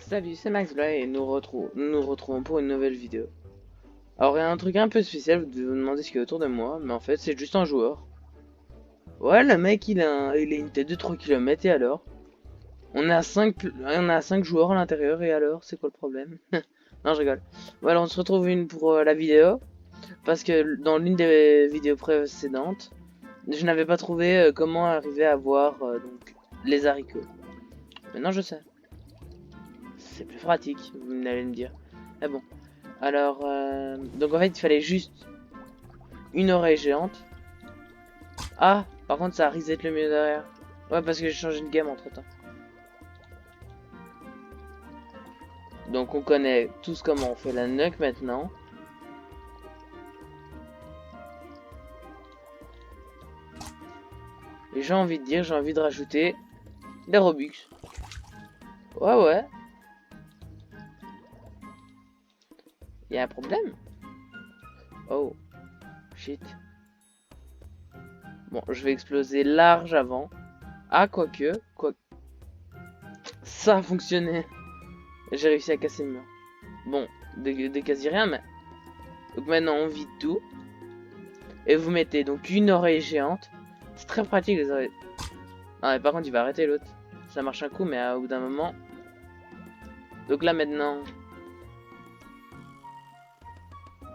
Salut, c'est Max Bly et nous retrouvons pour une nouvelle vidéo. Alors il y a un truc un peu spécial, vous devez vous demander ce qu'il y a autour de moi, mais en fait c'est juste un joueur. Ouais, le mec il a une tête de 3 km et alors? On a 5 joueurs à l'intérieur et alors? C'est quoi le problème? Non, je rigole. Voilà, on se retrouve une pour la vidéo, parce que dans l'une des vidéos précédentes, je n'avais pas trouvé comment arriver à voir donc, les haricots. Maintenant je sais. C'est plus pratique, vous allez me dire. Mais bon. Alors, donc en fait, il fallait juste une oreille géante. Ah, par contre, ça reset le milieu derrière. Ouais, parce que j'ai changé de game entre temps. Donc, on connaît tous comment on fait la nuque maintenant. Et j'ai envie de dire, j'ai envie de rajouter des Robux. Ouais, ouais. Il y a un problème? Oh, shit. Bon, je vais exploser large avant. Ah, quoique, quoi. Ça a fonctionné. J'ai réussi à casser le mur. Bon, de quasi rien, mais. Donc maintenant, on vide tout. Et vous mettez donc une oreille géante. C'est très pratique les oreilles. Non mais par contre il va arrêter l'autre. Ça marche un coup mais au bout d'un moment. Donc là maintenant.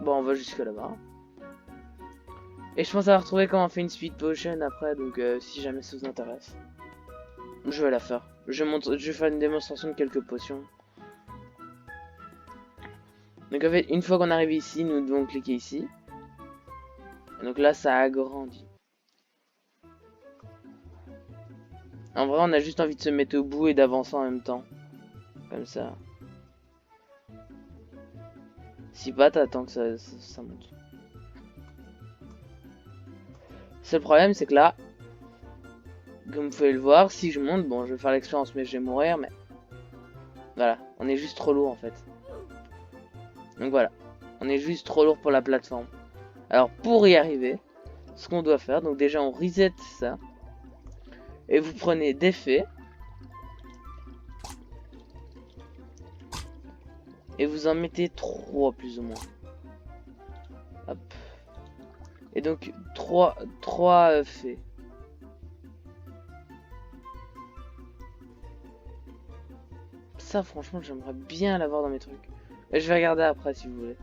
Bon on va jusque là-bas. Et je pense avoir trouvé comment on fait une speed potion après. Donc si jamais ça vous intéresse. Je vais la faire. Je vais faire une démonstration de quelques potions. Donc en fait une fois qu'on arrive ici nous devons cliquer ici. Et donc là ça agrandit. En vrai on a juste envie de se mettre au bout et d'avancer en même temps. Comme ça. Si pas t'attends que ça monte. Seul problème c'est que là, comme vous pouvez le voir, si je monte, bon je vais faire l'expérience mais je vais mourir, mais voilà, on est juste trop lourd en fait. Donc voilà, on est juste trop lourd pour la plateforme. Alors pour y arriver, ce qu'on doit faire, donc déjà on reset ça, et vous prenez d'effet, et vous en mettez 3 plus ou moins. Hop. Et donc 3 faits. Ça franchement j'aimerais bien l'avoir dans mes trucs. Et je vais regarder après si vous voulez.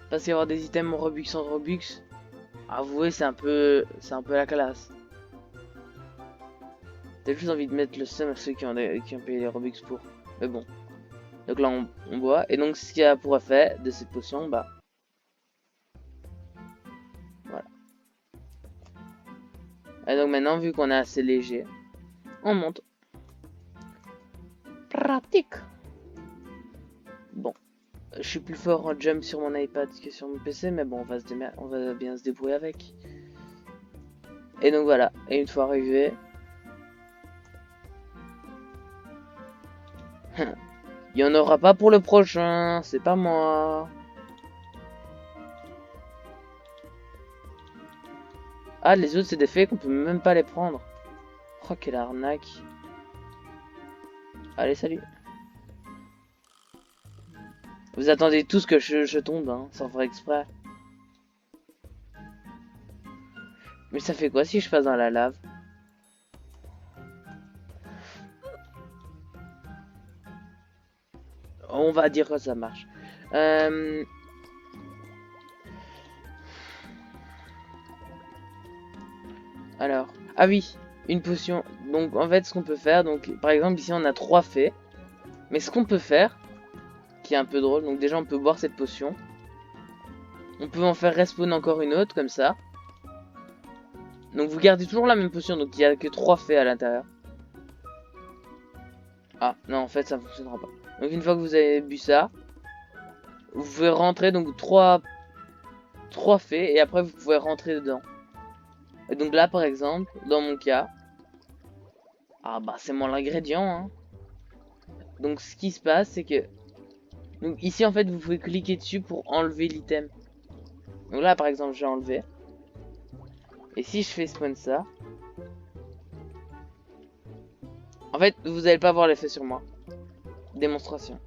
Parce qu'il y avoir des items Robux sans Robux, avouez c'est un peu la classe. T'as juste envie de mettre le seum à ceux qui ont payé les Robux pour. Mais bon. Donc là on boit. Et donc ce qu'il y a pour effet de cette potion, bah. Voilà. Et donc maintenant vu qu'on est assez léger, on monte. Pratique. Bon. Je suis plus fort en jump sur mon iPad que sur mon PC, mais bon on va bien se débrouiller avec. Et donc voilà. Et une fois arrivé. Il y en aura pas pour le prochain, c'est pas moi. Ah, les autres, c'est des faits qu'on peut même pas les prendre. Oh, quelle arnaque. Allez, salut. Vous attendez tous que je tombe, hein, sans faire exprès. Mais ça fait quoi si je passe dans la lave? On va dire que ça marche. Alors, ah oui, une potion. Donc en fait, ce qu'on peut faire, donc par exemple ici on a 3 faits. Mais ce qu'on peut faire, qui est un peu drôle, donc déjà on peut boire cette potion. On peut en faire respawn encore une autre, comme ça. Donc vous gardez toujours la même potion, donc il n'y a que 3 faits à l'intérieur. Ah, non, en fait ça ne fonctionnera pas. Donc une fois que vous avez bu ça, vous pouvez rentrer, donc 3 faits, et après vous pouvez rentrer dedans. Et donc là par exemple, dans mon cas, ah bah c'est mon ingrédient, hein. Donc ce qui se passe c'est que, donc ici en fait vous pouvez cliquer dessus pour enlever l'item. Donc là par exemple j'ai enlevé. Et si je fais spawn ça, En fait, vous allez pas voir l'effet sur moi. Démonstration.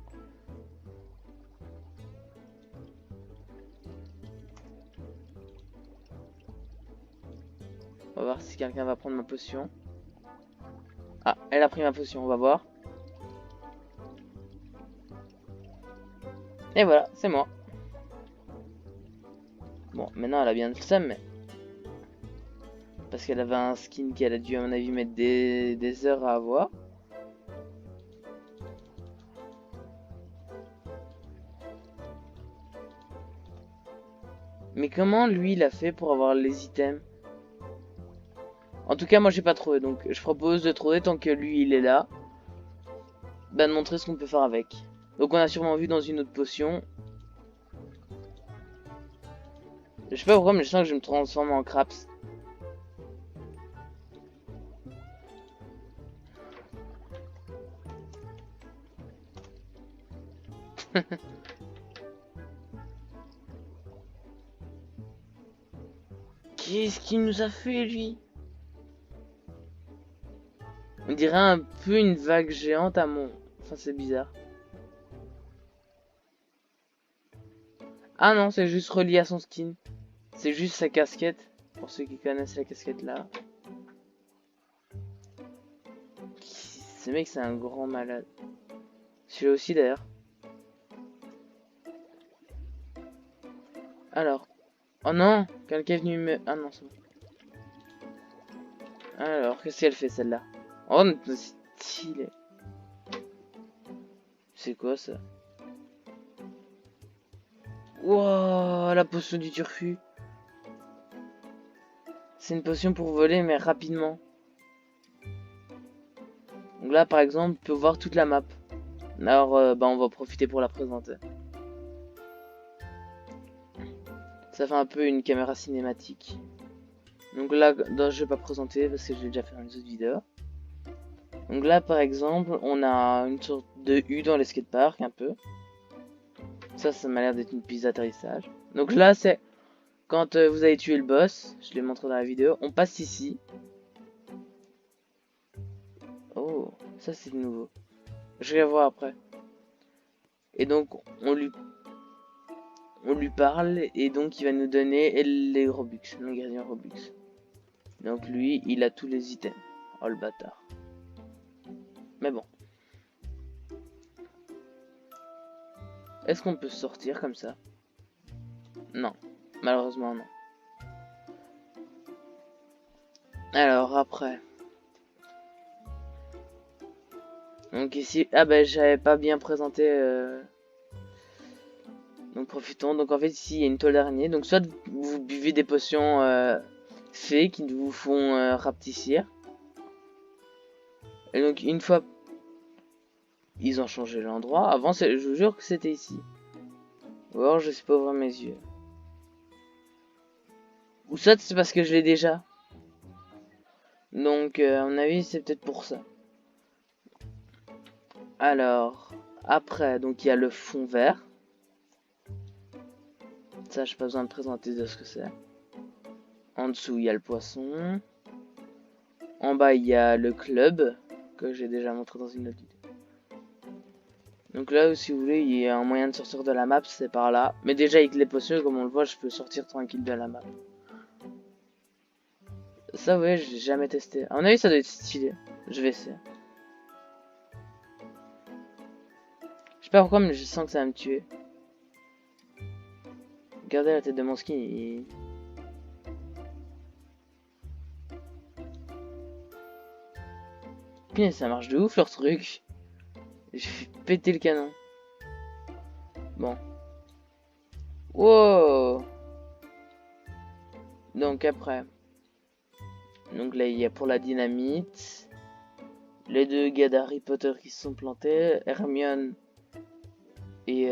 On va voir si quelqu'un va prendre ma potion. Ah, elle a pris ma potion, on va voir. Et voilà, c'est moi. Bon, maintenant elle a bien le seum, mais... Parce qu'elle avait un skin qu'elle a dû, à mon avis, mettre des heures à avoir. Mais comment lui il a fait pour avoir les items? En tout cas, moi j'ai pas trouvé, donc je propose de trouver tant que lui il est là. Bah, de montrer ce qu'on peut faire avec. Donc on a sûrement vu dans une autre potion. Je sais pas pourquoi, mais je sens que je me transforme en craps. Qu'est-ce qu'il nous a fait lui? On dirait un peu une vague géante à mon... Enfin c'est bizarre. Ah non, c'est juste relié à son skin. C'est juste sa casquette. Pour ceux qui connaissent la casquette là. Ce mec c'est un grand malade. Celui-là aussi d'ailleurs. Alors. Oh non, quelqu'un est venu me... Ah non, c'est bon. Alors, qu'est-ce qu'elle fait celle-là? Oh, c'est stylé. C'est quoi ça? Wow, la potion du turfu. C'est une potion pour voler, mais rapidement. Donc là, par exemple, on peut voir toute la map. Alors, bah, on va profiter pour la présenter. Ça fait un peu une caméra cinématique. Donc là, je vais pas présenter parce que j'ai déjà fait dans les autres vidéos. Donc là, par exemple, on a une sorte de U dans les skateparks, un peu. Ça m'a l'air d'être une piste d'atterrissage. Donc là, c'est quand vous avez tué le boss. Je l'ai montré dans la vidéo. On passe ici. Oh, ça c'est nouveau. Je vais voir après. Et donc, on lui parle. Et donc, il va nous donner les Robux, l'ingrédient Robux. Donc lui, il a tous les items. Oh le bâtard. Mais bon. Est-ce qu'on peut sortir comme ça? Non. Malheureusement, non. Alors, après. Donc ici... Ah ben, j'avais pas bien présenté... Donc profitons. Donc en fait, ici, il y a une toile d'araignée. Donc soit vous buvez des potions fées qui vous font rapetissir. Et donc, une fois... Ils ont changé l'endroit. Avant, je vous jure que c'était ici. Ou alors, je sais pas ouvrir mes yeux. Ou ça, c'est parce que je l'ai déjà. Donc, à mon avis, c'est peut-être pour ça. Alors, après, donc il y a le fond vert. Ça, j'ai pas besoin de présenter de ce que c'est. En dessous, il y a le poisson. En bas, il y a le club, que j'ai déjà montré dans une autre vidéo. Donc là, si vous voulez, il y a un moyen de sortir de la map, c'est par là. Mais déjà, avec les potions, comme on le voit, je peux sortir tranquille de la map. Ça, ouais, j'ai jamais testé. À mon avis, ça doit être stylé. Je vais essayer. Je sais pas pourquoi, mais je sens que ça va me tuer. Regardez la tête de mon skin. Putain, ça marche de ouf leur truc. J'ai fait péter le canon. Bon. Wow. Donc après. Donc là, il y a pour la dynamite. Les deux gars d'Harry Potter qui se sont plantés. Hermione et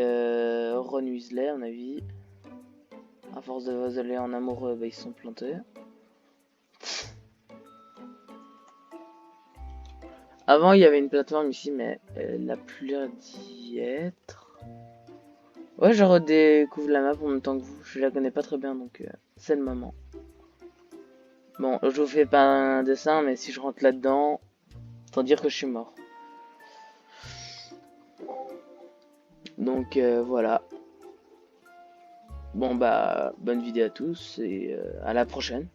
Ron Weasley, à mon avis. À force de voler en amoureux, bah, ils se sont plantés. Avant, il y avait une plateforme ici, mais elle a plus l'air d'y être. Ouais, je redécouvre la map en même temps que vous. Je la connais pas très bien, donc c'est le moment. Bon, je vous fais pas un dessin, mais si je rentre là-dedans, sans dire que je suis mort. Donc voilà. Bon bah bonne vidéo à tous et à la prochaine.